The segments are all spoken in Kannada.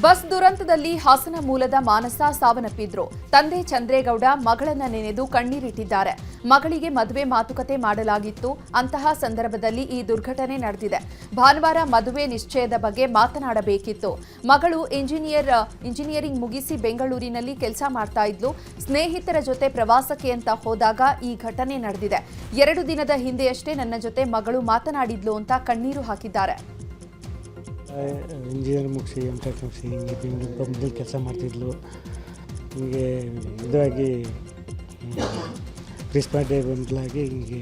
ಬಸ್ ದುರಂತದಲ್ಲಿ ಹಾಸನ ಮೂಲದ ಮಾನಸ ಸಾವನ್ನಪ್ಪಿದ್ರು. ತಂದೆ ಚಂದ್ರೇಗೌಡ ಮಗಳನ್ನ ನೆನೆದು ಕಣ್ಣೀರಿಟ್ಟಿದ್ದಾರೆ. ಮಗಳಿಗೆ ಮದುವೆ ಮಾತುಕತೆ ಮಾಡಲಾಗಿತ್ತು. ಅಂತಹ ಸಂದರ್ಭದಲ್ಲಿ ಈ ದುರ್ಘಟನೆ ನಡೆದಿದೆ. ಭಾನುವಾರ ಮದುವೆ ನಿಶ್ಚಯದ ಬಗ್ಗೆ ಮಾತನಾಡಬೇಕಿತ್ತು. ಮಗಳು ಇಂಜಿನಿಯರಿಂಗ್ ಮುಗಿಸಿ ಬೆಂಗಳೂರಿನಲ್ಲಿ ಕೆಲಸ ಮಾಡ್ತಾ ಇದ್ಲು. ಸ್ನೇಹಿತರ ಜೊತೆ ಪ್ರವಾಸಕ್ಕೆ ಅಂತ ಹೋದಾಗ ಈ ಘಟನೆ ನಡೆದಿದೆ. 2 ದಿನದ ಹಿಂದೆಯಷ್ಟೇ ನನ್ನ ಜೊತೆ ಮಗಳು ಮಾತನಾಡಿದ್ಲು ಅಂತ ಕಣ್ಣೀರು ಹಾಕಿದ್ದಾರೆ. ಇಂಜಿನಿಯರ್ ಮುಗಿಸಿ M.Tech ಮುಗಿಸಿ ಹಿಂಗೆ ಬೆಂಗಳೂರು ಕಂಪ್ನಿಲಿ ಕೆಲಸ ಮಾಡ್ತಿದ್ಲು. ಹಿಂಗೆ ಇದಾಗಿ ಕ್ರಿಸ್ಮಸ್ ಡೇ ಬಂದ್ಲಾಗಿ ಹಿಂಗೆ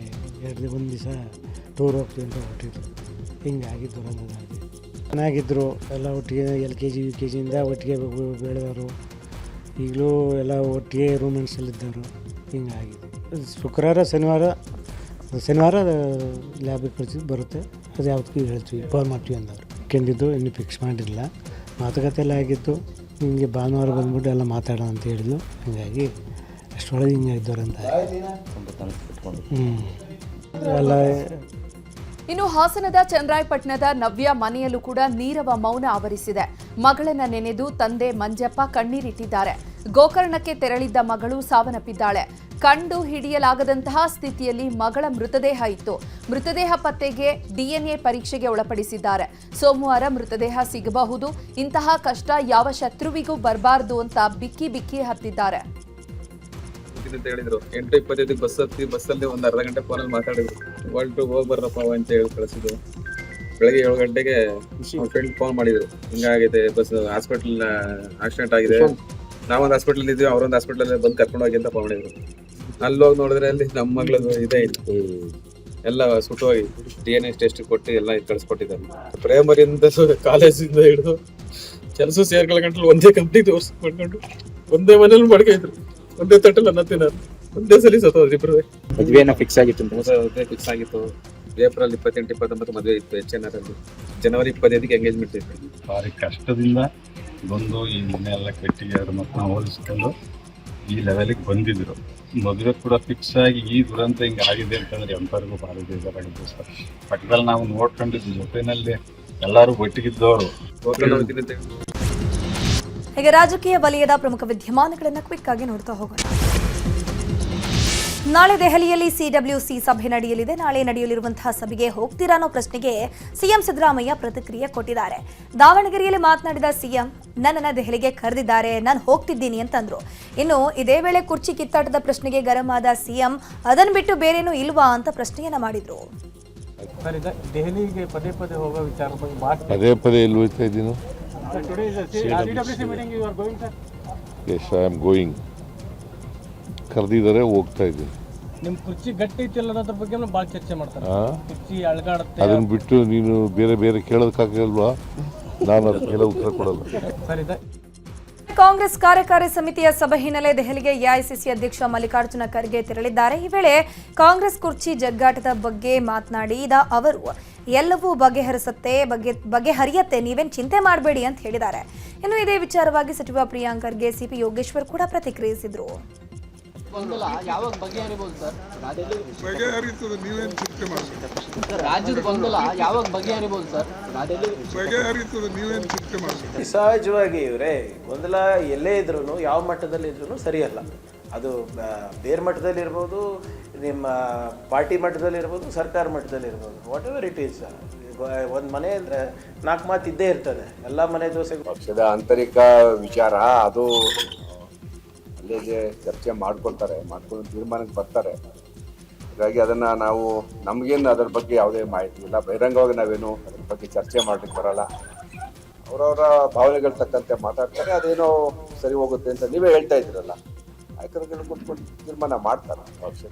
1 ದಿವಸ ಟೂರ್ ಹೋಗ್ತೀವಿ ಅಂತ ಹೊರಟಿದ್ರು. ಹಿಂಗಾಗಿ ದುರಂತದಾಗಿ ಚೆನ್ನಾಗಿದ್ದರು. ಎಲ್ಲ ಒಟ್ಟಿಗೆ LKG UKGಯಿಂದ ಒಟ್ಟಿಗೆ ಬೆಳೆದವರು. ಈಗಲೂ ಎಲ್ಲ ಒಟ್ಟಿಗೆ ರೂಮೆಂಟ್ಸಲ್ಲಿದ್ದರು. ಹಿಂಗಾಗಿದೆ. ಶುಕ್ರವಾರ ಶನಿವಾರ ಲ್ಯಾಬಿಗೆ ಕಳಿಸಿದ್ದು ಬರುತ್ತೆ. ಅದು ಯಾವತ್ತಿಗೂ ಹೇಳ್ತೀವಿ, ಫೋನ್ ಮಾಡ್ತೀವಿ ಅಂದವರು. ಕೆಂದಿದ್ದು ಇನ್ನೂ ಫಿಕ್ಸ್ ಮಾಡಿರಲಿಲ್ಲ. ಮಾತುಕತೆ ಎಲ್ಲ ಆಗಿತ್ತು. ಹಿಂಗೆ ಭಾನುವಾರ ಬಂದ್ಬಿಟ್ಟು ಎಲ್ಲ ಮಾತಾಡೋಣ ಅಂತ ಹೇಳಿದ್ಲು. ಹೀಗಾಗಿ ಅಷ್ಟೊಳಗೆ ಹಿಂಗೆ ಇದ್ದವ್ರು ಅಂತ ಎಲ್ಲ. ಇನ್ನು ಹಾಸನದ ಚನ್ನರಾಯಪಟ್ಟಣದ ನವ್ಯ ಮನೆಯಲ್ಲೂ ಕೂಡ ನೀರವ ಮೌನ ಆವರಿಸಿದೆ. ಮಗಳನ್ನ ನೆನೆದು ತಂದೆ ಮಂಜಪ್ಪ ಕಣ್ಣೀರಿಟ್ಟಿದ್ದಾರೆ. ಗೋಕರ್ಣಕ್ಕೆ ತೆರಳಿದ್ದ ಮಗಳು ಸಾವನ್ನಪ್ಪಿದ್ದಾಳೆ. ಕಂಡು ಹಿಡಿಯಲಾಗದಂತಹ ಸ್ಥಿತಿಯಲ್ಲಿ ಮಗಳ ಮೃತದೇಹ ಇತ್ತು. ಮೃತದೇಹ ಪತ್ತೆಗೆ DNA ಪರೀಕ್ಷೆಗೆ ಒಳಪಡಿಸಿದ್ದಾರೆ. ಸೋಮವಾರ ಮೃತದೇಹ ಸಿಗಬಹುದು. ಇಂತಹ ಕಷ್ಟ ಯಾವ ಶತ್ರುವಿಗೂ ಬರಬಾರದು ಅಂತ ಬಿಕ್ಕಿ ಹತ್ತಿದ್ದಾರೆ. ಹೇಳಿದ್ರು 8:25 ಬಸ್ ಹತ್ತಿ ಬಸ್ಸಲ್ಲಿ ಒಂದು ಅರ್ಧ ಗಂಟೆ ಫೋನಲ್ಲಿ ಮಾತಾಡಿದ್ರು. ಹೋಗಿ ಬರ್ರಪ್ಪ ಅಂತ ಹೇಳಿ ಕಳಿಸಿದ್ರು. ಬೆಳಗ್ಗೆ 7 ಗಂಟೆಗೆ ಫ್ರೆಂಡ್ ಫೋನ್ ಮಾಡಿದ್ರು, ಹಿಂಗಾಗಿದೆ, ಬಸ್ ಹಾಸ್ಪಿಟಲ್ ಆಕ್ಸಿಡೆಂಟ್ ಆಗಿದೆ, ನಾವೊಂದು ಹಾಸ್ಪಿಟಲ್ ಇದ್ವಿ, ಅವರೊಂದು ಹಾಸ್ಪಿಟಲ್ ಬಂದು ಕರ್ಕೊಂಡು ಹೋಗಿ ಅಂತ ಫೋನ್ ಮಾಡಿದ್ರು. ಅಲ್ಲೋಗಿ ನೋಡಿದ್ರೆ ಅಲ್ಲಿ ನಮ್ಮ ಮಗಳದು ಇದೇ ಇತ್ತು, ಎಲ್ಲ ಸುಟ್ಟೋಗಿ DNA ಟೆಸ್ಟ್ ಕೊಟ್ಟು ಎಲ್ಲ ಕಳಿಸ್ಕೊಟ್ಟಿದ್ದಾರೆ. ಪ್ರೈಮರಿಯಿಂದ ಕಾಲೇಜಿಂದ ಹಿಡಿದು ಕೆಲಸ ಸೇರ್ಕೊಳ್ಳೋ ಒಂದೇ ಕಂಪ್ನಿ ತೋರಿಸ್ಕೊಂಡು ಒಂದೇ ಮನೇಲಿ ಮಾಡ್ಕೊಂಡಿದ್ರು. ಒಂದೇ ತಟ್ಟಲ್ಲ ಅನ್ನತ್ತಿನ ಒಂದೇ ಸಲ ಸತ್ತೋದ್ರಿ. ಮದುವೆನ ಫಿಕ್ಸ್ ಆಗಿತ್ತು. ಫಿಕ್ಸ್ ಆಗಿತ್ತು. ಏಪ್ರಿಲ್ 28-29 ಮದುವೆ ಇತ್ತು HNR ಅಲ್ಲಿ. ಜನವರಿ 25ಗೆ ಎಂಗೇಜ್ಮೆಂಟ್ ಇತ್ತು. ಭಾರಿ ಕಷ್ಟದಿಂದ ಬಂದು ಈ ಮನೆ ಎಲ್ಲ ಕಟ್ಟಿಗೆ ಅವ್ರ ಮಕ್ಕಳನ್ನ ಹೋಲಿಸ್ಕೊಂಡು ಈ ಲೆವೆಲ್ಗೆ ಬಂದಿದ್ರು. ಮದುವೆ ಕೂಡ ಫಿಕ್ಸ್ ಆಗಿ ಈ ದುರಂತ ಹಿಂಗೆ ಆಗಿದೆ ಅಂತಂದ್ರೆ ಎಂಥವ್ರಿಗೂ ಭಾರಿ ಬೇಜಾರಾಗಿತ್ತು ಸರ್. ಪಕ್ಕದಲ್ಲಿ ನಾವು ನೋಡ್ಕೊಂಡಿದ್ದು ಜೊತೆಯಲ್ಲಿ ಎಲ್ಲರೂ ಒಟ್ಟಿಗಿದ್ದವರು. ಈಗ ರಾಜಕೀಯ ವಲಯದ ಪ್ರಮುಖ ವಿದ್ಯಮಾನಗಳನ್ನು ಕ್ವಿಕ್ ಆಗಿ ನೋಡ್ತಾ ಹೋಗೋಣ. ನಾಳೆ ದೆಹಲಿಯಲ್ಲಿ CWC ಸಭೆ ನಡೆಯಲಿದೆ. ನಾಳೆ ನಡೆಯಲಿರುವಂತಹ ಸಭೆಗೆ ಹೋಗ್ತೀರಾ ಅನ್ನೋ ಪ್ರಶ್ನೆಗೆ ಸಿಎಂ ಸಿದ್ದರಾಮಯ್ಯ ಪ್ರತಿಕ್ರಿಯೆ ಕೊಟ್ಟಿದ್ದಾರೆ. ದಾವಣಗೆರೆಯಲ್ಲಿ ಮಾತನಾಡಿದ ಸಿಎಂ, ನನ್ನನ್ನು ದೆಹಲಿಗೆ ಕರೆದಿದ್ದಾರೆ, ನಾನು ಹೋಗ್ತಿದ್ದೀನಿ ಅಂತಂದ್ರು. ಇನ್ನು ಇದೇ ವೇಳೆ ಕುರ್ಚಿ ಕಿತ್ತಾಟದ ಪ್ರಶ್ನೆಗೆ ಗರಂ ಆದ ಸಿಎಂ, ಅದನ್ನು ಬಿಟ್ಟು ಬೇರೇನೂ ಇಲ್ವಾ ಅಂತ ಪ್ರಶ್ನೆಯನ್ನ ಮಾಡಿದ್ರು. ದೆಹಲಿಗೆ ಪದೇ ಹೋಗೋ ವಿಚಾರ ಪದೇ ಎಲ್ಲಿ ಹೋಗ್ತಾ ಇದ್ದೀನಿ? Yes, I am going. ಕರೆದಿದ್ದಾರೆ, ಹೋಗ್ತಾ ಇದ್ದೀನಿ. ನಿಮ್ಮ ಕುರ್ಚಿ ಗಟ್ಟಿ ಐತಿಲ್ಲ ಅನ್ನೋದ್ರ ಬಗ್ಗೆ ಭಾಳ ಚರ್ಚೆ ಮಾಡ್ತಾರೆ. ಕುರ್ಚಿ ಅಳಗಾಡುತ್ತೆ, ಅದನ್ನ ಬಿಟ್ಟು ನೀನು ಬೇರೆ ಕೇಳೋದಕ್ಕಾಗಲ್ವಾ? ನಾನು ಅದಕ್ಕೆಲ್ಲ ಉತ್ತರ ಕೊಡಲ್ಲ. ಕಾಂಗ್ರೆಸ್ ಕಾರ್ಯಕಾರಿ ಸಮಿತಿಯ ಸಭೆ ಹಿನ್ನೆಲೆ ದೆಹಲಿಗೆ AICC ಅಧ್ಯಕ್ಷ ಮಲ್ಲಿಕಾರ್ಜುನ ಖರ್ಗೆ ತೆರಳಿದ್ದಾರೆ. ಈ ವೇಳೆ ಕಾಂಗ್ರೆಸ್ ಕುರ್ಚಿ ಜಗ್ಗಾಟದ ಬಗ್ಗೆ ಮಾತನಾಡಿದ ಅವರು, ಎಲ್ಲವೂ ಬಗೆಹರಿಯತ್ತೆ, ನೀವೇನು ಚಿಂತೆ ಮಾಡಬೇಡಿ ಅಂತ ಹೇಳಿದ್ದಾರೆ. ಇನ್ನು ಇದೇ ವಿಚಾರವಾಗಿ ಸಚಿವ ಪ್ರಿಯಾಂಕ್ ಖರ್ಗೆ, CP ಯೋಗೇಶ್ವರ್ ಕೂಡ ಪ್ರತಿಕ್ರಿಯಿಸಿದರು. ಯಾವಾಗ ಬಗೆಹರಿಬಹುದು ಸರ್? ಬಗೆಹರಿತದೆ, ನೀವೇನು ಚಿಂತೆ ಮಾಡಬೇಡಿ. ರಾಜ್ಯದ ಗೊಂದಲ ಯಾವಾಗ ಬಗೆಹರಿಬಹುದು ಸರ್? ಬಗೆಹರಿತದೆ, ನೀವೇನು ಚಿಂತೆ ಮಾಡಬೇಡಿ. ಸಹಜವಾಗಿ ಇವರೇ ಗೊಂದಲ ಎಲ್ಲೇ ಇದ್ರೂ, ಯಾವ ಮಟ್ಟದಲ್ಲಿ ಇದ್ರೂ ಸರಿಯಲ್ಲ. ಅದು ಬೇರೆ ಮಟ್ಟದಲ್ಲಿ ಇರ್ಬೋದು, ನಿಮ್ಮ ಪಾರ್ಟಿ ಮಟ್ಟದಲ್ಲಿ ಇರ್ಬೋದು, ಸರ್ಕಾರ ಮಟ್ಟದಲ್ಲಿ ಇರ್ಬೋದು, ವಾಟ್ ಎವರ್ ಇಟ್ ಈಸ್. ಒಂದು ಮನೆ ಅಂದರೆ 4 ಮಾತು ಇದ್ದೇ ಇರ್ತದೆ. ಎಲ್ಲ ಮನೆ ದೋಸೆ ಪಕ್ಷದ ಆಂತರಿಕ ವಿಚಾರ, ಅದು ಅಲ್ಲಿಗೆ ಚರ್ಚೆ ಮಾಡ್ಕೊಂಡು ತೀರ್ಮಾನಕ್ಕೆ ಬರ್ತಾರೆ. ಹಾಗಾಗಿ ಅದನ್ನು ನಮಗೇನು ಅದರ ಬಗ್ಗೆ ಯಾವುದೇ ಮಾಹಿತಿ ಇಲ್ಲ. ಬಹಿರಂಗವಾಗಿ ನಾವೇನು ಅದ್ರ ಬಗ್ಗೆ ಚರ್ಚೆ ಮಾಡ್ಲಿಕ್ಕೆ ಬರಲ್ಲ. ಅವರವರ ಭಾವನೆಗಳು ತಕ್ಕಂತೆ ಮಾತಾಡ್ತಾರೆ. ಅದೇನೋ ಸರಿ ಹೋಗುತ್ತೆ ಅಂತ ನೀವೇ ಹೇಳ್ತಾ ಇದ್ದೀರಲ್ಲ, ನಾಯಕರುಗಳು ಕೂತ್ಕೊಂಡು ತೀರ್ಮಾನ ಮಾಡ್ತಾರೆ ಪಕ್ಷ.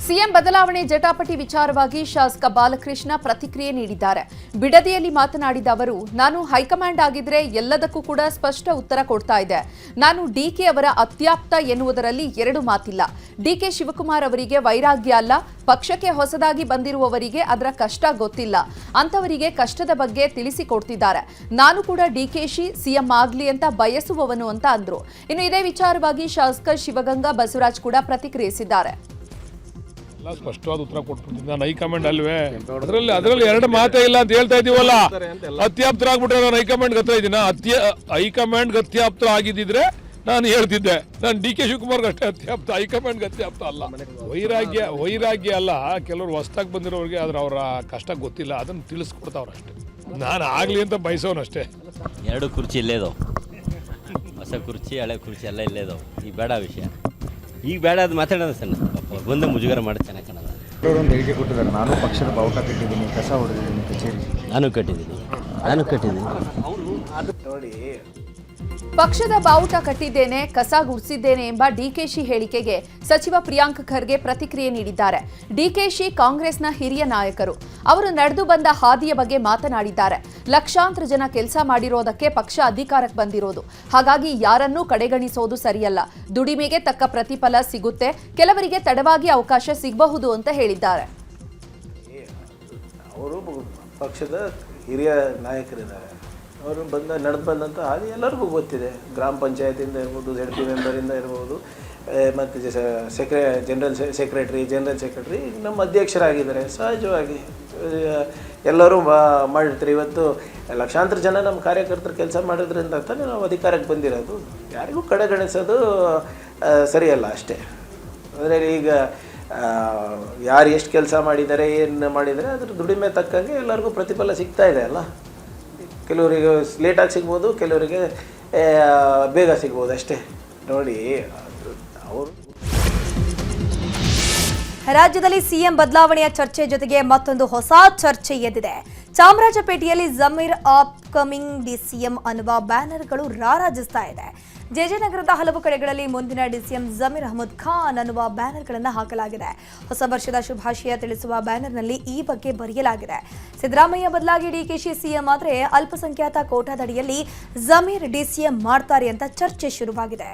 ಸಿಎಂ ಬದಲಾವಣೆ ಜಟಾಪಟಿ ವಿಚಾರವಾಗಿ ಶಾಸಕ ಬಾಲಕೃಷ್ಣ ಪ್ರತಿಕ್ರಿಯೆ ನೀಡಿದ್ದಾರೆ. ಬಿಡದಿಯಲ್ಲಿ ಮಾತನಾಡಿದ ಅವರು, ನಾನು ಹೈಕಮಾಂಡ್ ಆಗಿದ್ರೆ ಎಲ್ಲದಕ್ಕೂ ಕೂಡ ಸ್ಪಷ್ಟ ಉತ್ತರ ಕೊಡ್ತಾ ಇದೆ. ನಾನು DK ಅವರ ಅತ್ಯಾಪ್ತ ಎನ್ನುವುದರಲ್ಲಿ 2 ಮಾತಿಲ್ಲ. DK ಶಿವಕುಮಾರ್ ಅವರಿಗೆ ವೈರಾಗ್ಯ ಅಲ್ಲ, ಪಕ್ಷಕ್ಕೆ ಹೊಸದಾಗಿ ಬಂದಿರುವವರಿಗೆ ಅದರ ಕಷ್ಟ ಗೊತ್ತಿಲ್ಲ. ಅಂತವರಿಗೆ ಕಷ್ಟದ ಬಗ್ಗೆ ತಿಳಿಸಿಕೊಡ್ತಿದ್ದಾರೆ. ನಾನು ಕೂಡ DKಶಿ CM ಆಗ್ಲಿ ಅಂತ ಬಯಸುವವನು ಅಂತ ಅಂದ್ರು. ಇನ್ನು ಇದೇ ವಿಚಾರವಾಗಿ ಶಾಸಕ ಶಿವಗಂಗಾ ಬಸವರಾಜ್ ಕೂಡ ಪ್ರತಿಕ್ರಿಯಿಸಿದ್ದಾರೆ. ಎಲ್ಲ ಸ್ಪಷ್ಟವಾದ ಉತ್ತರ ಕೊಟ್ಬಿಡ್ತೀನಿ ನಾನು. ಹೈಕಮಾಂಡ್ ಅಲ್ವೇ, ಅದರಲ್ಲಿ ಎರಡು ಮಾತೇ ಇಲ್ಲ ಅಂತ ಹೇಳ್ತಾ ಇದೀವಲ್ಲ. ಅತ್ಯಾಪ್ತರಾಗ್ಬಿಟ್ರೆ ನಾನು ಹೈಕಮಾಂಡ್ ಹತ್ರ ಇದ್ದೀನ? ಹೈಕಮಾಂಡ್ ಅತ್ಯಾಪ್ತ ಆಗಿದ್ದಿದ್ರೆ ನಾನು ಹೇಳ್ತಿದ್ದೆ. ನಾನು ಡಿ ಕೆ ಶಿವಕುಮಾರ್ಗೆ ಅಷ್ಟೇ ಅತ್ಯಾಪ್ತ, ಹೈಕಮಾಂಡ್ಗೆ ಅತ್ಯಾಪ್ತ ಅಲ್ಲ. ವೈರಾಗ್ಯ ಅಲ್ಲ, ಕೆಲವರು ಹೊಸ್ದಾಗಿ ಬಂದಿರೋರಿಗೆ ಅದ್ರ ಅವರ ಕಷ್ಟ ಗೊತ್ತಿಲ್ಲ, ಅದನ್ನು ತಿಳಿಸ್ಕೊಡ್ತಾವ್ರು ಅಷ್ಟೇ. ನಾನು ಆಗಲಿ ಅಂತ ಬಯಸೋನಷ್ಟೇ. ಎರಡು ಕುರ್ಚಿ ಇಲ್ಲೇದವು, ಹೊಸ ಕುರ್ಚಿ ಹಳೆ ಕುರ್ಚಿ ಎಲ್ಲ ಇಲ್ಲೇದವು. ಈಗ ಬೇಡ ವಿಷಯ, ಈಗ ಬೇಡ ಅದು ಮಾತಾಡೋದು ಸಣ್ಣ ಬಂದು ಮುಜುಗರ ಮಾಡಿ ಚೆನ್ನಾಗಿ ಕಾಣೋದು. ಒಂದು ಹೇಳಿಕೆ ಕೊಟ್ಟಿದ್ದಾರೆ, ನಾನು ಪಕ್ಷದ ಬಾವುಟ ಕಟ್ಟಿದ್ದೀನಿ, ಕಸ ಹೊಡೆದಿದ್ದೀನಿ ಕಚೇರಿ. ನಾನು ಕಟ್ಟಿದ್ದೀನಿ ನೋಡಿ, ಪಕ್ಷದ ಬಾವುಟ ಕಟ್ಟಿದ್ದೇನೆ, ಕಸ ಗುಡಿಸಿದ್ದೇನೆ ಎಂಬ ಡಿಕೆಶಿ ಹೇಳಿಕೆಗೆ ಸಚಿವ ಪ್ರಿಯಾಂಕ್ ಖರ್ಗೆ ಪ್ರತಿಕ್ರಿಯೆ ನೀಡಿದ್ದಾರೆ. ಡಿಕೆಶಿ ಕಾಂಗ್ರೆಸ್ನ ಹಿರಿಯ ನಾಯಕರು, ಅವರು ನಡೆದು ಬಂದ ಹಾದಿಯ ಬಗ್ಗೆ ಮಾತನಾಡಿದ್ದಾರೆ. ಲಕ್ಷಾಂತರ ಜನ ಕೆಲಸ ಮಾಡಿರೋದಕ್ಕೆ ಪಕ್ಷ ಅಧಿಕಾರಕ್ಕೆ ಬಂದಿರೋದು, ಹಾಗಾಗಿ ಯಾರನ್ನೂ ಕಡೆಗಣಿಸೋದು ಸರಿಯಲ್ಲ. ದುಡಿಮೆಗೆ ತಕ್ಕ ಪ್ರತಿಫಲ ಸಿಗುತ್ತೆ, ಕೆಲವರಿಗೆ ತಡವಾಗಿ ಅವಕಾಶ ಸಿಗಬಹುದು ಅಂತ ಹೇಳಿದ್ದಾರೆ. ಅವರು ಪಕ್ಷದ ಹಿರಿಯ ನಾಯಕರಿದ್ದಾರೆ, ಅವರು ನಡೆದು ಬಂದಂಥ ಹಾದಿ ಎಲ್ಲರಿಗೂ ಗೊತ್ತಿದೆ. ಗ್ರಾಮ ಪಂಚಾಯತಿಂದ ಇರ್ಬೋದು, ZP ಮೆಂಬರಿಂದ ಇರ್ಬೋದು, ಮತ್ತು ಜನರಲ್ ಸೆಕ್ರೆಟರಿ ನಮ್ಮ ಅಧ್ಯಕ್ಷರಾಗಿದ್ದಾರೆ. ಸಹಜವಾಗಿ ಎಲ್ಲರೂ ಮಾಡಿರ್ತಾರೆ. ಇವತ್ತು ಲಕ್ಷಾಂತರ ಜನ ನಮ್ಮ ಕಾರ್ಯಕರ್ತರು ಕೆಲಸ ಮಾಡೋದ್ರಿಂದ ತಾನೇ ನಾವು ಅಧಿಕಾರಕ್ಕೆ ಬಂದಿರೋದು. ಯಾರಿಗೂ ಕಡೆಗಣಿಸೋದು ಸರಿಯಲ್ಲ ಅಷ್ಟೇ. ಅಂದರೆ ಈಗ ಯಾರು ಎಷ್ಟು ಕೆಲಸ ಮಾಡಿದ್ದಾರೆ, ಏನು ಮಾಡಿದ್ದಾರೆ, ಅದ್ರ ದುಡಿಮೆ ತಕ್ಕಂಗೆ ಎಲ್ಲರಿಗೂ ಪ್ರತಿಫಲ ಸಿಗ್ತಾ ಇದೆ ಅಲ್ಲ. ಕೆಲವರಿಗೆ ಲೇಟಾಗಿ ಸಿಗ್ಬೋದು, ಕೆಲವರಿಗೆ ಬೇಗ ಸಿಗ್ಬೋದು ಅಷ್ಟೇ. ನೋಡಿ, ಅವರು ರಾಜ್ಯದಲ್ಲಿ ಸಿಎಂ ಬದಲಾವಣೆಯ ಚರ್ಚೆ ಜೊತೆಗೆ ಮತ್ತೊಂದು ಹೊಸ ಚರ್ಚೆ ಎದ್ದಿದೆ. ಚಾಮರಾಜಪೇಟೆಯಲ್ಲಿ ಜಮೀರ್ ಅಪ್ಕಮಿಂಗ್ ಡಿಸಿಎಂ ಅನ್ನುವ ಬ್ಯಾನರ್ಗಳು ರಾರಾಜಿಸ್ತಾ ಇದೆ. ಜೆಜೆನಗರದ ಹಲವು ಕಡೆಗಳಲ್ಲಿ ಮುಂದಿನ ಡಿಸಿಎಂ ಜಮೀರ್ ಅಹಮದ್ ಖಾನ್ ಅನ್ನುವ ಬ್ಯಾನರ್ಗಳನ್ನು ಹಾಕಲಾಗಿದೆ. ಹೊಸ ವರ್ಷದ ಶುಭಾಶಯ ತಿಳಿಸುವ ಬ್ಯಾನರ್ನಲ್ಲಿ ಈ ಬಗ್ಗೆ ಬರೆಯಲಾಗಿದೆ. ಸಿದ್ದರಾಮಯ್ಯ ಬದಲಾಗಿ ಡಿಕೆಶಿ ಸಿಎಂ ಆದರೆ ಅಲ್ಪಸಂಖ್ಯಾತ ಕೋಟಾದಡಿಯಲ್ಲಿ ಜಮೀರ್ ಡಿಸಿಎಂ ಮಾಡ್ತಾರೆ ಅಂತ ಚರ್ಚೆ ಶುರುವಾಗಿದೆ.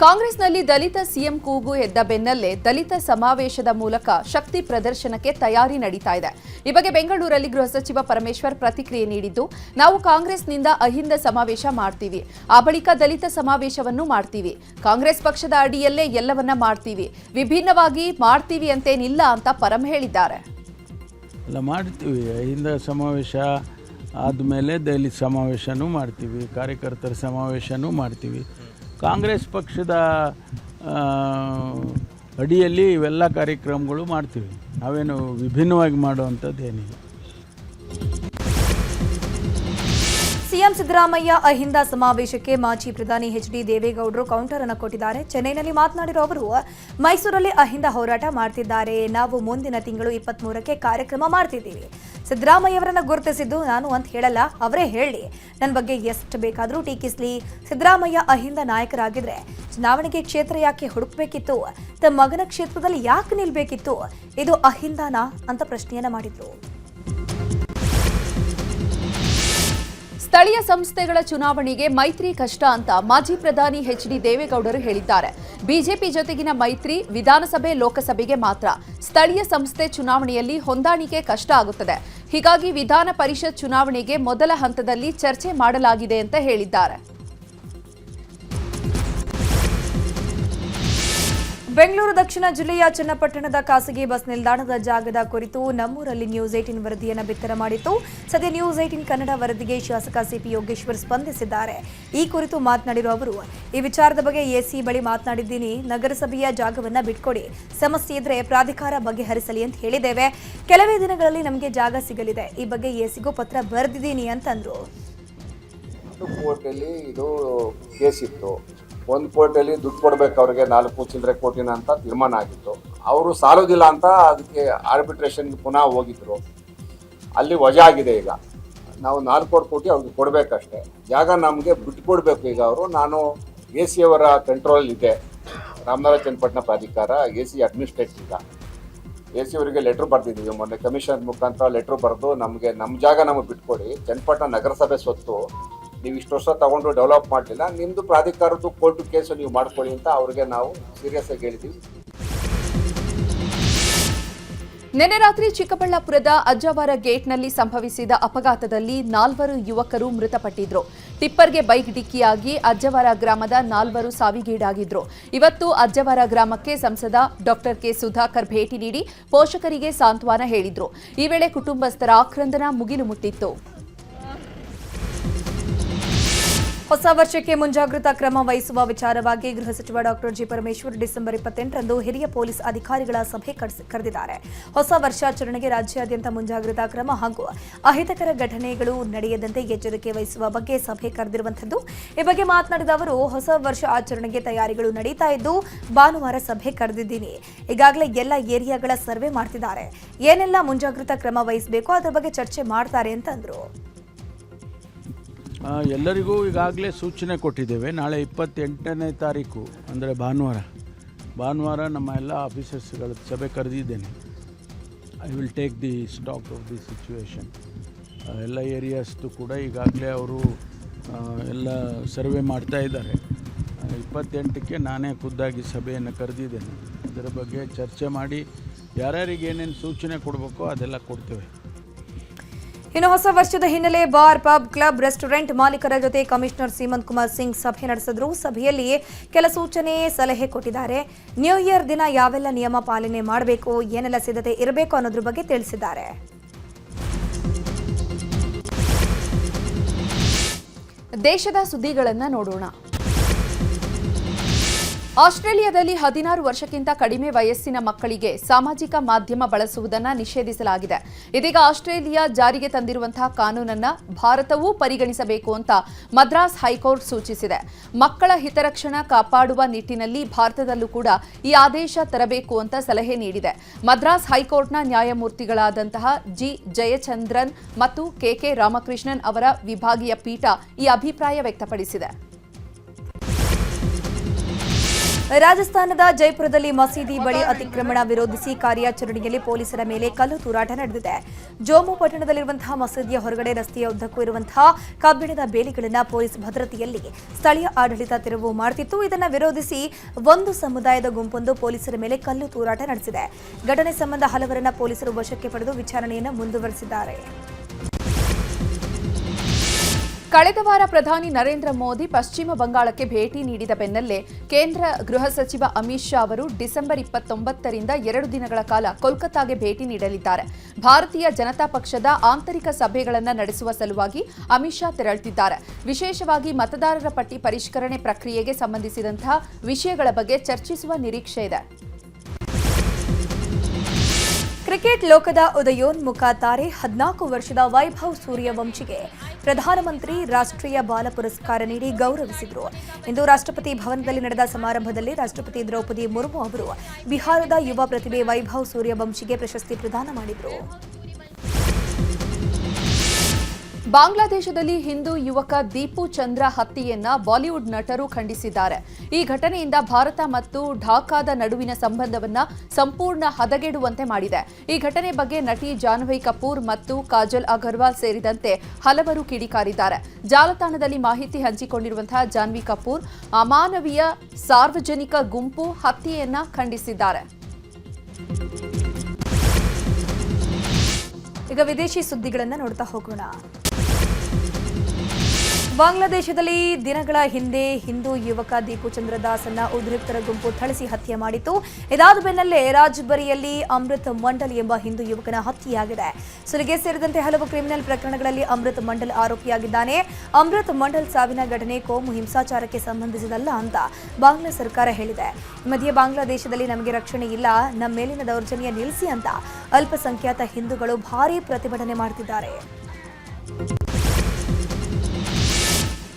ಕಾಂಗ್ರೆಸ್ನಲ್ಲಿ ದಲಿತ ಸಿಎಂ ಕೂಗು ಎದ್ದ ಬೆನ್ನಲ್ಲೇ ದಲಿತ ಸಮಾವೇಶದ ಮೂಲಕ ಶಕ್ತಿ ಪ್ರದರ್ಶನಕ್ಕೆ ತಯಾರಿ ನಡೀತಾ ಇದೆ. ಈ ಬಗ್ಗೆ ಬೆಂಗಳೂರಲ್ಲಿ ಗೃಹ ಸಚಿವ ಪರಮೇಶ್ವರ್ ಪ್ರತಿಕ್ರಿಯೆ ನೀಡಿದ್ದು, ನಾವು ಕಾಂಗ್ರೆಸ್ನಿಂದ ಅಹಿಂದ ಸಮಾವೇಶ ಮಾಡ್ತೀವಿ, ಆ ಬಳಿಕ ದಲಿತ ಸಮಾವೇಶವನ್ನು ಮಾಡ್ತೀವಿ. ಕಾಂಗ್ರೆಸ್ ಪಕ್ಷದ ಅಡಿಯಲ್ಲೇ ಎಲ್ಲವನ್ನ ಮಾಡ್ತೀವಿ, ವಿಭಿನ್ನವಾಗಿ ಮಾಡ್ತೀವಿ ಅಂತೇನಿಲ್ಲ ಅಂತ ಪರಂ ಹೇಳಿದ್ದಾರೆ. ಎಲ್ಲ ಮಾಡ್ತೀವಿ, ಅಹಿಂದ ಸಮಾವೇಶ ಆದಮೇಲೆ ದಲಿತ ಸಮಾವೇಶನೂ ಮಾಡ್ತೀವಿ, ಕಾರ್ಯಕರ್ತರ ಸಮಾವೇಶನೂ ಮಾಡ್ತೀವಿ. ಕಾಂಗ್ರೆಸ್ ಪಕ್ಷದ ಅಡಿಯಲ್ಲಿ ಇವೆಲ್ಲ ಕಾರ್ಯಕ್ರಮಗಳು ಮಾಡ್ತೀವಿ, ನಾವೇನು ವಿಭಿನ್ನವಾಗಿ ಮಾಡುವಂಥದ್ದು ಏನಿಲ್ಲ. ಸಿಎಂ ಸಿದ್ದರಾಮಯ್ಯ ಅಹಿಂದ ಸಮಾವೇಶಕ್ಕೆ ಮಾಜಿ ಪ್ರಧಾನಿ ಎಚ್ ಡಿ ದೇವೇಗೌಡರು ಕೌಂಟರ್ ಅನ್ನು ಕೊಟ್ಟಿದ್ದಾರೆ. ಚೆನ್ನೈನಲ್ಲಿ ಮಾತನಾಡಿರೋ ಅವರು, ಮೈಸೂರಲ್ಲಿ ಅಹಿಂದ ಹೋರಾಟ ಮಾಡ್ತಿದ್ದಾರೆ, ನಾವು ಮುಂದಿನ ತಿಂಗಳು 23ಕ್ಕೆ ಕಾರ್ಯಕ್ರಮ ಮಾಡ್ತಿದ್ದೀವಿ. ಸಿದ್ದರಾಮಯ್ಯ ಅವರನ್ನು ಗುರುತಿಸಿದ್ದು ನಾನು ಅಂತ ಹೇಳಲ್ಲ, ಅವರೇ ಹೇಳಿ, ನನ್ನ ಬಗ್ಗೆ ಎಷ್ಟು ಬೇಕಾದರೂ ಟೀಕಿಸಲಿ. ಸಿದ್ದರಾಮಯ್ಯ ಅಹಿಂದ ನಾಯಕರಾಗಿದ್ರೆ ಚುನಾವಣೆಗೆ ಕ್ಷೇತ್ರ ಯಾಕೆ ಹುಡುಕಬೇಕಿತ್ತು, ತಮ್ಮ ಮಗನ ಕ್ಷೇತ್ರದಲ್ಲಿ ಯಾಕೆ ನಿಲ್ಬೇಕಿತ್ತು, ಇದು ಅಹಿಂದನಾ ಅಂತ ಪ್ರಶ್ನೆಯನ್ನ ಮಾಡಿದ್ರು. ಸ್ಥಳೀಯ ಸಂಸ್ಥೆಗಳ ಚುನಾವಣೆಗೆ ಮೈತ್ರಿ ಕಷ್ಟ ಅಂತ ಮಾಜಿ ಪ್ರಧಾನಿ ಎಚ್ ಡಿ ದೇವೇಗೌಡರು ಹೇಳಿದ್ದಾರೆ. ಬಿಜೆಪಿ ಜೊತೆಗಿನ ಮೈತ್ರಿ ವಿಧಾನಸಭೆ ಲೋಕಸಭೆಗೆ ಮಾತ್ರ, ಸ್ಥಳೀಯ ಸಂಸ್ಥೆ ಚುನಾವಣೆಯಲ್ಲಿ ಹೊಂದಾಣಿಕೆ ಕಷ್ಟ ಆಗುತ್ತದೆ. ಹೀಗಾಗಿ ವಿಧಾನ ಪರಿಷತ್ ಚುನಾವಣೆಗೆ ಮೊದಲ ಹಂತದಲ್ಲಿ ಚರ್ಚೆ ಮಾಡಲಾಗಿದೆ ಅಂತ ಹೇಳಿದ್ದಾರೆ. ಬೆಂಗಳೂರು ದಕ್ಷಿಣ ಜಿಲ್ಲೆಯ ಚನ್ನಪಟ್ಟಣದ ಖಾಸಗಿ ಬಸ್ ನಿಲ್ದಾಣದ ಜಾಗದ ಕುರಿತು ನಮ್ಮೂರಲ್ಲಿ ನ್ಯೂಸ್ 18 ವರದಿಯನ್ನು ಬಿತ್ತರ ಮಾಡಿತ್ತು. ಸದ್ಯ ನ್ಯೂಸ್ 18 ಕನ್ನಡ ವರದಿಗೆ ಶಾಸಕ ಸಿಪಿ ಯೋಗೇಶ್ವರ್ ಸ್ಪಂದಿಸಿದ್ದಾರೆ. ಈ ಕುರಿತು ಮಾತನಾಡಿರುವ ಅವರು, ಈ ವಿಚಾರದ ಬಗ್ಗೆ ಎಸಿ ಬಳಿ ಮಾತನಾಡಿದ್ದೀನಿ, ನಗರಸಭೆಯ ಜಾಗವನ್ನ ಬಿಟ್ಕೊಡಿ, ಸಮಸ್ಯೆ ಇದ್ರೆ ಪ್ರಾಧಿಕಾರ ಬಗೆಹರಿಸಲಿ ಅಂತ ಹೇಳಿದ್ದೇವೆ. ಕೆಲವೇ ದಿನಗಳಲ್ಲಿ ನಮಗೆ ಜಾಗ ಸಿಗಲಿದೆ, ಈ ಬಗ್ಗೆ ಎಸಿಗೂ ಪತ್ರ ಬರೆದಿದ್ದೀನಿ ಅಂತಂದ್ರು. ಕೋರ್ಟಲ್ಲಿ ಇದು ಕೇಸ್ ಇತ್ತು, ಒಂದು ಕೋರ್ಟಲ್ಲಿ ದುಡ್ಡು ಕೊಡ್ಬೇಕು ಅವ್ರಿಗೆ 4 ಚಿಲ್ಲರೆ ಕೋಟಿನ ಅಂತ ತೀರ್ಮಾನ ಆಗಿತ್ತು. ಅವರು ಸಾಲೋದಿಲ್ಲ ಅಂತ ಅದಕ್ಕೆ ಆರ್ಬಿಟ್ರೇಷನ್ಗೆ ಪುನಃ ಹೋಗಿದ್ರು, ಅಲ್ಲಿ ವಜಾ ಆಗಿದೆ. ಈಗ ನಾವು 4 ಕೋಟಿ ಅವ್ರಿಗೆ ಕೊಡಬೇಕಷ್ಟೇ, ಜಾಗ ನಮಗೆ ಬಿಟ್ಟುಕೊಡ್ಬೇಕು. ಈಗ ಅವರು, ನಾನು AC ಅವರ ಕಂಟ್ರೋಲ್ ಇದೆ, ರಾಮನಗರ ಚನ್ನಪಟ್ಟಣ ಪ್ರಾಧಿಕಾರ, AC ಅಡ್ಮಿನಿಸ್ಟ್ರೇಟಿವ್. ಈಗ AC ಅವರಿಗೆ ಲೆಟ್ರ್ ಬರೆದಿದ್ದೀವಿ, ಮೊನ್ನೆ ಕಮಿಷನ್ ಮುಖಾಂತರ ಲೆಟ್ರ್ ಬರೆದು ನಮಗೆ ನಮ್ಮ ಜಾಗ ನಮಗೆ ಬಿಟ್ಕೊಡಿ, ಚನ್ನಪಟ್ಟಣ ನಗರಸಭೆ ಸ್ವತ್ತು, ನೀವು ಇಷ್ಟು ವರ್ಷ ತಗೊಂಡು ಡೆವಲಪ್ ಮಾಡಲಿಲ್ಲ, ನಿಮ್ಮದು ಪ್ರಾಧಿಕಾರದ್ದು ಕೋರ್ಟು ಕೇಸು ನೀವು ಮಾಡ್ಕೊಳ್ಳಿ ಅಂತ ಅವ್ರಿಗೆ ನಾವು ಸೀರಿಯಸ್ ಆಗಿ ಹೇಳಿದ್ದೀವಿ. ನಿನ್ನೆ ರಾತ್ರಿ ಚಿಕ್ಕಬಳ್ಳಾಪುರದ ಅಜ್ಜಾವರ ಗೇಟ್ನಲ್ಲಿ ಸಂಭವಿಸಿದ ಅಪಘಾತದಲ್ಲಿ 4 ಯುವಕರು ಮೃತಪಟ್ಟಿದ್ರು. ಟಿಪ್ಪರ್ಗೆ ಬೈಕ್ ಡಿಕ್ಕಿಯಾಗಿ ಅಜ್ಜಾವರ ಗ್ರಾಮದ 4 ಸಾವಿಗೀಡಾಗಿದ್ರು. ಇವತ್ತು ಅಜ್ಜಾವರ ಗ್ರಾಮಕ್ಕೆ ಸಂಸದ ಡಾಕ್ಟರ್ ಕೆ ಸುಧಾಕರ್ ಭೇಟಿ ನೀಡಿ ಪೋಷಕರಿಗೆ ಸಾಂತ್ವನ ಹೇಳಿದ್ರು. ಈ ವೇಳೆ ಕುಟುಂಬಸ್ಥರ ಆಕ್ರಂದನ ಮುಗಿಲು ಮುಟ್ಟಿತ್ತು. ಹೊಸ ವರ್ಷಕ್ಕೆ ಮುಂಜಾಗ್ರತಾ ಕ್ರಮ ವಹಿಸುವ ವಿಚಾರವಾಗಿ ಗೃಹ ಸಚಿವ ಡಾಕ್ಟರ್ ಜಿ ಪರಮೇಶ್ವರ್ ಡಿಸೆಂಬರ್ 28ರಂದು ಹಿರಿಯ ಪೊಲೀಸ್ ಅಧಿಕಾರಿಗಳ ಸಭೆ ಕರೆದಿದ್ದಾರೆ. ಹೊಸ ವರ್ಷಾಚರಣೆಗೆ ರಾಜ್ಯಾದ್ಯಂತ ಮುಂಜಾಗ್ರತಾ ಕ್ರಮ ಹಾಗೂ ಅಹಿತಕರ ಘಟನೆಗಳು ನಡೆಯದಂತೆ ಎಚ್ಚರಿಕೆ ವಹಿಸುವ ಬಗ್ಗೆ ಸಭೆ ಕರೆದಿರುವಂತದ್ದು. ಈ ಬಗ್ಗೆ ಮಾತನಾಡಿದ ಅವರು, ಹೊಸ ವರ್ಷ ಆಚರಣೆಗೆ ತಯಾರಿಗಳು ನಡೀತಾ ಇದ್ದು ಭಾನುವಾರ ಸಭೆ ಕರೆದಿದ್ದೀನಿ. ಈಗಾಗಲೇ ಎಲ್ಲ ಏರಿಯಾಗಳ ಸರ್ವೆ ಮಾಡ್ತಿದ್ದಾರೆ. ಏನೆಲ್ಲ ಮುಂಜಾಗ್ರತಾ ಕ್ರಮ ವಹಿಸಬೇಕು ಅದರ ಬಗ್ಗೆ ಚರ್ಚೆ ಮಾಡ್ತಾರೆ ಅಂತ ಅಂದರು. ಎಲ್ಲರಿಗೂ ಈಗಾಗಲೇ ಸೂಚನೆ ಕೊಟ್ಟಿದ್ದೇವೆ. ನಾಳೆ 28ನೇ ತಾರೀಕು ಅಂದರೆ ಭಾನುವಾರ ನಮ್ಮ ಎಲ್ಲ ಆಫೀಸರ್ಸ್ಗಳ ಸಭೆ ಕರೆದಿದ್ದೇನೆ. I will take the stock of the situation. ಎಲ್ಲ ಏರಿಯಾಸ್ದು ಕೂಡ ಈಗಾಗಲೇ ಅವರು ಎಲ್ಲ ಸರ್ವೆ ಮಾಡ್ತಾ ಇದ್ದಾರೆ. 28ಕ್ಕೆ ನಾನೇ ಖುದ್ದಾಗಿ ಸಭೆಯನ್ನು ಕರೆದಿದ್ದೇನೆ. ಅದರ ಬಗ್ಗೆ ಚರ್ಚೆ ಮಾಡಿ ಯಾರ್ಯಾರಿಗೆ ಏನೇನು ಸೂಚನೆ ಕೊಡಬೇಕೋ ಅದೆಲ್ಲ ಕೊಡ್ತೇವೆ. ಇನ್ನು ಹೊಸ ವರ್ಷದ ಹಿನ್ನೆಲೆ ಬಾರ್, ಪಬ್, ಕ್ಲಬ್, ರೆಸ್ಟೋರೆಂಟ್ ಮಾಲೀಕರ ಜೊತೆ ಕಮಿಷನರ್ ಸೀಮಂತ್ ಕುಮಾರ್ ಸಿಂಗ್ ಸಭೆ ನಡೆಸಿದ್ರು. ಸಭೆಯಲ್ಲಿ ಕೆಲ ಸೂಚನೆ, ಸಲಹೆ ಕೊಟ್ಟಿದ್ದಾರೆ. ನ್ಯೂ ಇಯರ್ ದಿನ ಯಾವೆಲ್ಲ ನಿಯಮ ಪಾಲನೆ ಮಾಡಬೇಕು, ಏನೆಲ್ಲ ಸಿದ್ಧತೆ ಇರಬೇಕು ಅನ್ನೋದ್ರ ಬಗ್ಗೆ ತಿಳಿಸಿದ್ದಾರೆ. ದೇಶದ ಸುದ್ದಿಗಳನ್ನು ನೋಡೋಣ. ಆಸ್ಟ್ರೇಲಿಯಾದಲ್ಲಿ 16 ವರ್ಷಕ್ಕಿಂತ ಕಡಿಮೆ ವಯಸ್ಸಿನ ಮಕ್ಕಳಿಗೆ ಸಾಮಾಜಿಕ ಮಾಧ್ಯಮ ಬಳಸುವುದನ್ನು ನಿಷೇಧಿಸಲಾಗಿದೆ. ಇದೀಗ ಆಸ್ಟ್ರೇಲಿಯಾ ಜಾರಿಗೆ ತಂದಿರುವಂತಹ ಕಾನೂನನ್ನು ಭಾರತವೂ ಪರಿಗಣಿಸಬೇಕು ಅಂತ ಮದ್ರಾಸ್ ಹೈಕೋರ್ಟ್ ಸೂಚಿಸಿದೆ. ಮಕ್ಕಳ ಹಿತರಕ್ಷಣೆ ಕಾಪಾಡುವ ನಿಟ್ಟಿನಲ್ಲಿ ಭಾರತದಲ್ಲೂ ಕೂಡ ಈ ಆದೇಶ ತರಬೇಕು ಅಂತ ಸಲಹೆ ನೀಡಿದೆ. ಮದ್ರಾಸ್ ಹೈಕೋರ್ಟ್ನ ನ್ಯಾಯಮೂರ್ತಿಗಳಾದಂತಹ ಜಿ ಜಯಚಂದ್ರನ್ ಮತ್ತು ಕೆಕೆ ರಾಮಕೃಷ್ಣನ್ ಅವರ ವಿಭಾಗೀಯ ಪೀಠ ಈ ಅಭಿಪ್ರಾಯ ವ್ಯಕ್ತಪಡಿಸಿದೆ. ರಾಜಸ್ಥಾನದ ಜೈಪುರದಲ್ಲಿ ಮಸೀದಿ ಬಳಿ ಅತಿಕ್ರಮಣ ವಿರೋಧಿಸಿ ಕಾರ್ಯಾಚರಣೆಯಲ್ಲಿ ಪೊಲೀಸರ ಮೇಲೆ ಕಲ್ಲು ತೂರಾಟ ನಡೆದಿದೆ. ಜೋಮು ಪಟ್ಟಣದಲ್ಲಿರುವಂತಹ ಮಸೀದಿಯ ಹೊರಗಡೆ ರಸ್ತೆಯ ಉದ್ದಕ್ಕೂ ಇರುವಂತಹ ಕಬ್ಬಿಣದ ಬೇಲಿಗಳನ್ನು ಪೊಲೀಸ್ ಭದ್ರತೆಯಲ್ಲಿ ಸ್ಥಳೀಯ ಆಡಳಿತ ತೆರವು ಮಾಡುತ್ತಿತ್ತು. ಇದನ್ನು ವಿರೋಧಿಸಿ ಒಂದು ಸಮುದಾಯದ ಗುಂಪೊಂದು ಪೊಲೀಸರ ಮೇಲೆ ಕಲ್ಲು ತೂರಾಟ ನಡೆಸಿದೆ. ಘಟನೆ ಸಂಬಂಧ ಹಲವರನ್ನ ಪೊಲೀಸರು ವಶಕ್ಕೆ ಪಡೆದು ವಿಚಾರಣೆಯನ್ನು ಮುಂದುವರೆಸಿದ್ದಾರೆ. ಕಳೆದ ವಾರ ಪ್ರಧಾನಿ ನರೇಂದ್ರ ಮೋದಿ ಪಶ್ಚಿಮ ಬಂಗಾಳಕ್ಕೆ ಭೇಟಿ ನೀಡಿದ ಬೆನ್ನಲ್ಲೇ ಕೇಂದ್ರ ಗೃಹ ಸಚಿವ ಅಮಿತ್ ಶಾ ಅವರು ಡಿಸೆಂಬರ್ 29ರಿಂದ 2 ದಿನಗಳ ಕಾಲ ಕೋಲ್ಕತ್ತಾಗೆ ಭೇಟಿ ನೀಡಲಿದ್ದಾರೆ. ಭಾರತೀಯ ಜನತಾ ಪಕ್ಷದ ಆಂತರಿಕ ಸಭೆಗಳನ್ನು ನಡೆಸುವ ಸಲುವಾಗಿ ಅಮಿತ್ ಶಾ ತೆರಳುತ್ತಿದ್ದಾರೆ. ವಿಶೇಷವಾಗಿ ಮತದಾರರ ಪಟ್ಟಿ ಪರಿಷ್ಕರಣೆ ಪ್ರಕ್ರಿಯೆಗೆ ಸಂಬಂಧಿಸಿದಂತಹ ವಿಷಯಗಳ ಬಗ್ಗೆ ಚರ್ಚಿಸುವ ನಿರೀಕ್ಷೆ ಇದೆ. ಕ್ರಿಕೆಟ್ ಲೋಕದ ಉದಯೋನ್ಮುಖ ತಾರೆ 14 ವರ್ಷದ ವೈಭವ್ ಸೂರ್ಯವಂಶಿಗೆ ಪ್ರಧಾನಮಂತ್ರಿ ರಾಷ್ಟ್ರೀಯ ಬಾಲ ಪುರಸ್ಕಾರ ನೀಡಿ ಗೌರವಿಸಿದರು. ಇಂದು ರಾಷ್ಟ್ರಪತಿ ಭವನದಲ್ಲಿ ನಡೆದ ಸಮಾರಂಭದಲ್ಲಿ ರಾಷ್ಟ್ರಪತಿ ದ್ರೌಪದಿ ಮುರ್ಮು ಅವರು ಬಿಹಾರದ ಯುವ ಪ್ರತಿಭೆ ವೈಭವ್ ಸೂರ್ಯವಂಶಿಗೆ ಪ್ರಶಸ್ತಿ ಪ್ರದಾನ ಮಾಡಿದರು. ಬಾಂಗ್ಲಾದೇಶದಲ್ಲಿ ಹಿಂದೂ ಯುವಕ ದೀಪು ಚಂದ್ರ ಹತ್ಯೆಯನ್ನ ಬಾಲಿವುಡ್ ನಟರು ಖಂಡಿಸಿದ್ದಾರೆ. ಈ ಘಟನೆಯಿಂದ ಭಾರತ ಮತ್ತು ಢಾಕಾದ ನಡುವಿನ ಸಂಬಂಧವನ್ನ ಸಂಪೂರ್ಣ ಹದಗೆಡುವಂತೆ ಮಾಡಿದೆ. ಈ ಘಟನೆ ಬಗ್ಗೆ ನಟಿ ಜಾಹ್ನವಿ ಕಪೂರ್ ಮತ್ತು ಕಾಜಲ್ ಅಗರ್ವಾಲ್ ಸೇರಿದಂತೆ ಹಲವರು ಕಿಡಿಕಾರಿದ್ದಾರೆ. ಜಾಲತಾಣದಲ್ಲಿ ಮಾಹಿತಿ ಹಂಚಿಕೊಂಡಿರುವಂತಹ ಜಾಹ್ನವಿ ಕಪೂರ್ ಅಮಾನವೀಯ ಸಾರ್ವಜನಿಕ ಗುಂಪು ಹತ್ಯೆಯನ್ನ ಖಂಡಿಸಿದ್ದಾರೆ. ಈಗ ವಿದೇಶಿ ಸುದ್ದಿಗಳನ್ನು ನೋಡ್ತಾ ಹೋಗೋಣ. ಬಾಂಗ್ಲಾದೇಶದಲ್ಲಿ ದಿನಗಳ ಹಿಂದೆ ಹಿಂದೂ ಯುವಕ ದೀಪು ಚಂದ್ರದಾಸನ್ನ ಉದ್ರಿಕ್ತರ ಗುಂಪು ಥಳಿಸಿ ಹತ್ಯೆ ಮಾಡಿತ್ತು. ಇದಾದ ಬೆನ್ನಲ್ಲೇ ರಾಜ್ಬರಿಯಲ್ಲಿ ಅಮೃತ್ ಮಂಡಲ್ ಎಂಬ ಹಿಂದೂ ಯುವಕನ ಹತ್ಯೆಯಾಗಿದೆ. ಸುಲಿಗೆ ಸೇರಿದಂತೆ ಹಲವು ಕ್ರಿಮಿನಲ್ ಪ್ರಕರಣಗಳಲ್ಲಿ ಅಮೃತ್ ಮಂಡಲ್ ಆರೋಪಿಯಾಗಿದ್ದಾನೆ. ಅಮೃತ್ ಮಂಡಲ್ ಸಾವಿನ ಘಟನೆ ಕೋಮು ಹಿಂಸಾಚಾರಕ್ಕೆ ಸಂಬಂಧಿಸಿದಲ್ಲ ಅಂತ ಬಾಂಗ್ಲಾ ಸರ್ಕಾರ ಹೇಳಿದೆ. ಈ ಮಧ್ಯೆ ಬಾಂಗ್ಲಾದೇಶದಲ್ಲಿ ನಮಗೆ ರಕ್ಷಣೆ ಇಲ್ಲ, ನಮ್ಮ ಮೇಲಿನ ದೌರ್ಜನ್ಯ ನಿಲ್ಲಿಸಿ ಅಂತ ಅಲ್ಪಸಂಖ್ಯಾತ ಹಿಂದೂಗಳು ಭಾರೀ ಪ್ರತಿಭಟನೆ ಮಾಡ್ತಿದ್ದಾರೆ.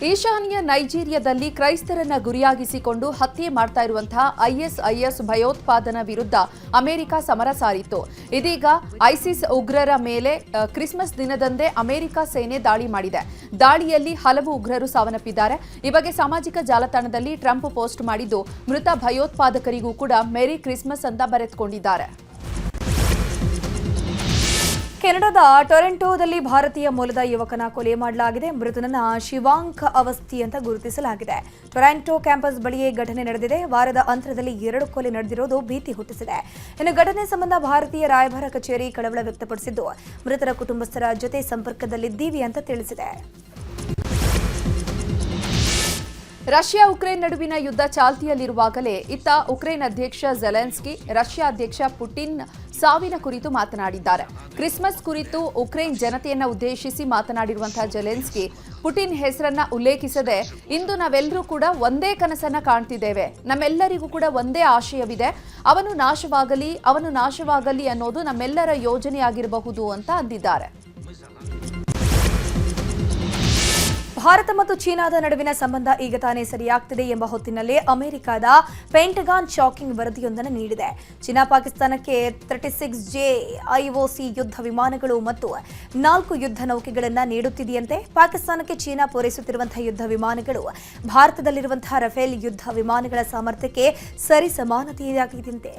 ಈಶಾನ್ಯ ನೈಜೀರಿಯಾದಲ್ಲಿ ಕ್ರೈಸ್ತರನ್ನ ಗುರಿಯಾಗಿಸಿಕೊಂಡು ಹತ್ಯೆ ಮಾಡ್ತಾ ಇರುವಂತಹ ಐಎಸ್ಐಎಸ್ ಭಯೋತ್ಪಾದನಾ ವಿರುದ್ಧ ಅಮೆರಿಕ ಸಮರ ಸಾರಿತ್ತು. ಇದೀಗ ಐಸಿಸ್ ಉಗ್ರರ ಮೇಲೆ ಕ್ರಿಸ್ಮಸ್ ದಿನದಂದೇ ಅಮೆರಿಕ ಸೇನೆ ದಾಳಿ ಮಾಡಿದೆ. ದಾಳಿಯಲ್ಲಿ ಹಲವು ಉಗ್ರರು ಸಾವನ್ನಪ್ಪಿದ್ದಾರೆ. ಈ ಬಗ್ಗೆ ಸಾಮಾಜಿಕ ಜಾಲತಾಣದಲ್ಲಿ ಟ್ರಂಪ್ ಪೋಸ್ಟ್ ಮಾಡಿದ್ದು, ಮೃತ ಭಯೋತ್ಪಾದಕರಿಗೂ ಕೂಡ ಮೇರಿ ಕ್ರಿಸ್ಮಸ್ ಅಂತ ಬರೆದುಕೊಂಡಿದ್ದಾರೆ. ಕೆನಡಾದ ಟೊರೆಂಟೊದಲ್ಲಿ ಭಾರತೀಯ ಮೂಲದ ಯುವಕನ ಕೊಲೆ ಮಾಡಲಾಗಿದೆ. ಮೃತನನ್ನ ಶಿವಾಂಕ್ ಅವಸ್ಥಿ ಅಂತ ಗುರುತಿಸಲಾಗಿದೆ. ಟೊರೆಂಟೊ ಕ್ಯಾಂಪಸ್ ಬಳಿಯೇ ಘಟನೆ ನಡೆದಿದೆ. ವಾರದ ಅಂತ್ಯದಲ್ಲಿ 2 ಕೊಲೆ ನಡೆದಿರೋದು ಭೀತಿ ಹುಟ್ಟಿಸಿದೆ. ಇನ್ನು ಘಟನೆ ಸಂಬಂಧ ಭಾರತೀಯ ರಾಯಭಾರ ಕಚೇರಿ ಕಳವಳ ವ್ಯಕ್ತಪಡಿಸಿದ್ದು, ಮೃತರ ಕುಟುಂಬಸ್ಥರ ಜೊತೆ ಸಂಪರ್ಕದಲ್ಲಿದ್ದೀವಿ ಅಂತ ತಿಳಿಸಿದೆ. ರಷ್ಯಾ ಉಕ್ರೇನ್ ನಡುವಿನ ಯುದ್ಧ ಚಾಲ್ತಿಯಲ್ಲಿರುವಾಗಲೇ ಇತ್ತ ಉಕ್ರೇನ್ ಅಧ್ಯಕ್ಷ ಝೆಲೆನ್ಸ್ಕಿ ರಷ್ಯಾ ಅಧ್ಯಕ್ಷ ಪುಟಿನ್ ಸಾವಿನ ಕುರಿತು ಮಾತನಾಡಿದ್ದಾರೆ. ಕ್ರಿಸ್ಮಸ್ ಕುರಿತು ಉಕ್ರೇನ್ ಜನತೆಯನ್ನ ಉದ್ದೇಶಿಸಿ ಮಾತನಾಡಿರುವಂತಹ ಝೆಲೆನ್ಸ್ಕಿ ಪುಟಿನ್ ಹೆಸರನ್ನ ಉಲ್ಲೇಖಿಸದೆ, ಇಂದು ನಾವೆಲ್ಲರೂ ಕೂಡ ಒಂದೇ ಕನಸನ್ನ ಕಾಣ್ತಿದ್ದೇವೆ, ನಮ್ಮೆಲ್ಲರಿಗೂ ಕೂಡ ಒಂದೇ ಆಶಯವಿದೆ, ಅವನು ನಾಶವಾಗಲಿ ಅನ್ನೋದು ನಮ್ಮೆಲ್ಲರ ಯೋಜನೆಯಾಗಿರಬಹುದು ಅಂತ ಅಂದಿದ್ದಾರೆ. ಭಾರತ ಮತ್ತು ಚೀನಾದ ನಡುವಿನ ಸಂಬಂಧ ಈಗ ತಾನೇ ಸರಿಯಾಗ್ತಿದೆ ಎಂಬ ಹೊತ್ತಿನಲ್ಲೇ ಅಮೆರಿಕದ ಪೆಂಟಗಾನ್ ಶಾಕಿಂಗ್ ವರದಿಯೊಂದನ್ನು ನೀಡಿದೆ. ಚೀನಾ ಪಾಕಿಸ್ತಾನಕ್ಕೆ 36J IOC ಯುದ್ಧ ವಿಮಾನಗಳು ಮತ್ತು 4 ಯುದ್ಧ ನೌಕೆಗಳನ್ನು ನೀಡುತ್ತಿದೆಯಂತೆ. ಪಾಕಿಸ್ತಾನಕ್ಕೆ ಚೀನಾ ಪೂರೈಸುತ್ತಿರುವಂತಹ ಯುದ್ಧ ವಿಮಾನಗಳು ಭಾರತದಲ್ಲಿರುವಂತಹ ರಫೇಲ್ ಯುದ್ಧ ವಿಮಾನಗಳ ಸಾಮರ್ಥ್ಯಕ್ಕೆ ಸರಿಸಮಾನತೆಯಾಗಿದೆಯಂತೆ.